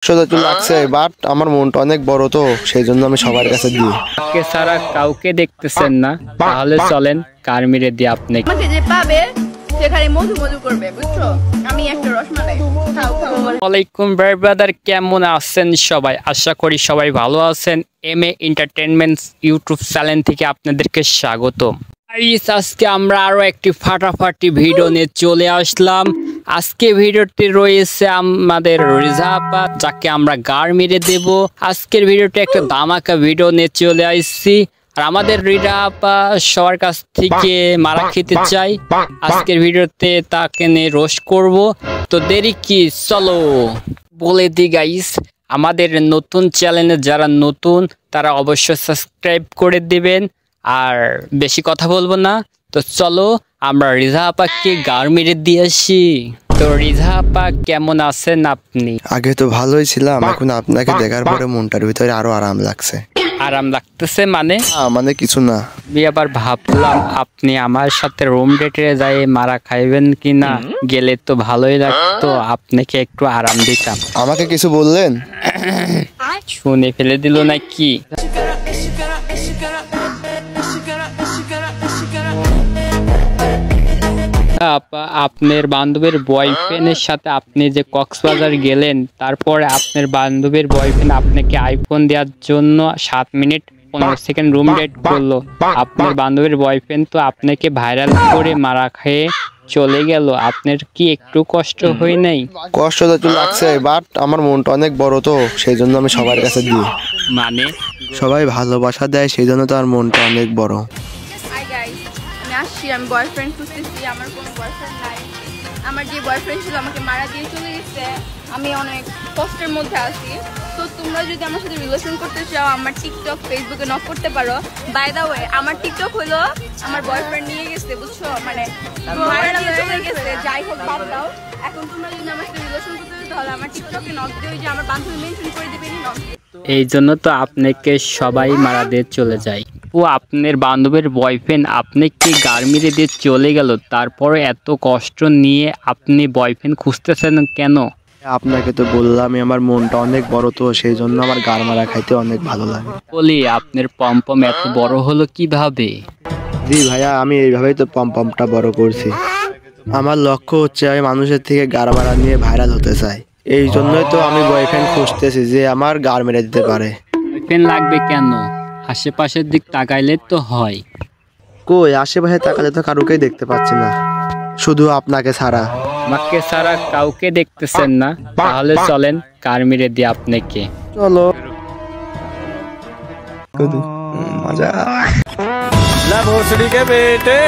সোজা তো লাগছে, বাট আমার মনটা অনেক বড়, তো সেই জন্য আমি সবার কাছে দিই। কে সারা কাউকে দেখতেছেন না, তাহলে চলেন কার মেরে দিয়ে আপনাকে। আমাকে যে পাবে সেখানে মধু মধু করবে, বুঝছো? আমি একটা রসমালাই খাও খাও। ওয়ালাইকুম ব্রাদার, কেমন আছেন সবাই? আশা করি সবাই ভালো আছেন। M A entertainment YouTube channel থেকে আপনাদেরকে স্বাগত। আজকে আমরা আরো একটি ফাটাফাটি ভিডিও নিয়ে চলে আসলাম। আজকে ভিডিওটি রয়েছে আমাদের রিজা আপা, যাকে আমরা গাড় মেরে দেব। আজকের ভিডিওটি একটা ধামাকা ভিডিও নিয়ে চলে আসছি, আর আমাদের রিজা আপা সবার কাছ থেকে মারা খেতে চাই। আজকের ভিডিওতে তাকে নিয়ে রোস্ট করব, তো দেরি কি, চলো বলে দি গাইস। আমাদের নতুন চ্যানেলে যারা নতুন তারা অবশ্যই সাবস্ক্রাইব করে দিবেন, আর বেশি কথা বলবো না, তো চলো আমরা রিজা আপাকে গাড় মেরে দিয়ে আসি। তো রিজা আপা কেমন আছেন আপনি? আগে তো ভালোই ছিলাম, এখন আপনাকে দেখার পরে মনটার ভিতরে আরো আরাম লাগছে। আরাম লাগতেছে মানে? মানে কিছু না, আমি আবার ভাবলাম আপনি আমার সাথে রুম ডেটে যাই মারা খাইবেন কিনা, গেলে তো ভালোই লাগতো, আপনাকে একটু আরাম দিতাম। আমাকে কিছু বললেন? শুনে ফেলে দিল নাকি? আপা, আপনার বান্ধবীর বয়ফ্রেন্ডের সাথে আপনি যে কক্সবাজার গেলেন, তারপরে আপনার বান্ধবীর বয়ফ্রেন্ড আপনাকে আইফোন দেওয়ার জন্য 7 মিনিট 15 সেকেন্ড রুম ডেট করলো। আপনার বান্ধবীর বয়ফ্রেন্ড তো আপনাকে ভাইরাল করে মারা খেয়ে চলে গেল, আপনার কি একটু কষ্ট হয় নাই? কষ্ট তো লাগছে, বাট আমার মনটা অনেক বড়, তো সেই জন্য আমি সবার কাছে দিই। মানে সবাই ভালোবাসা দেয়, সেই জন্য তো আর মনটা অনেক বড়। হাই গাইস, আমি আসছি, আমি বয়ফ্রেন্ড খুঁজতেছি। আমার কোনো বয়ফ্রেন্ড নাই। আমার যে বয়ফ্রেন্ড ছিল আমাকে মারা দিয়ে চলে গেছে। আমি অনেক কষ্টের মধ্যে আছি। তো তোমরা যদি আমার সাথে রিলেশন করতে চাও, আমার টিকটক ফেসবুকে নক করতে পারো। বাই দা ওয়ে, আমার টিকটক হলো আমার বয়ফ্রেন্ড নিয়ে গেছে, বুঝছো? মানে মারা দিয়ে চলে গেছে, যাই হোক বাদ দাও। এখন তোমরা যদি আমার সাথে রিলেশন করতে চাও তাহলে আমার টিকটকে নক দিও, যে আমার বান্ধবী মেনশন করে দিবেন নক। এই জন্য তো আপনাকে সবাই মারা দিয়ে চলে যায়। ও আপনার বান্ধবীর বয়ফ্রেন্ড আপনাকে গাড় মেরে দিয়ে চলে গেল, তারপরে এত কষ্ট নিয়ে আপনি বয়ফ্রেন্ড খুঁজতেছেন কেন? আপনাকে তো বললাম আমার মনটা অনেক বড়, তো সেই জন্য আমার গাড় মারা খাইতে অনেক ভালো লাগে। বলি আপনার পম্পম এত বড় হলো কিভাবে? জি ভাইয়া, আমি এইভাবেই তো পম্পমটা বড় করছি। আমার লক্ষ্য হচ্ছে আমি মানুষের থেকে গাড় মারা নিয়ে ভাইরাল হতে চাই। এই জন্যই তো আমি বয়ফ্রেন্ড খুঁজতেছি যে আমার গাড় মেরে দিতে পারে। বয়ফ্রেন্ড লাগবে কেন? আশেপাশের দিক তাকাইলে তো হয়। কই আশেপাশে তাকালে তো কারুকেই দেখতে পাচ্ছি না, শুধু আপনাকে ছাড়া। আমাকে ছাড়া কাউকে দেখতেছেন না, তাহলে চলেন কার মেরে দিয়ে আপনাকে। চলো মজা। भोसड़ी के बेटे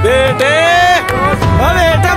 बेटे बेटा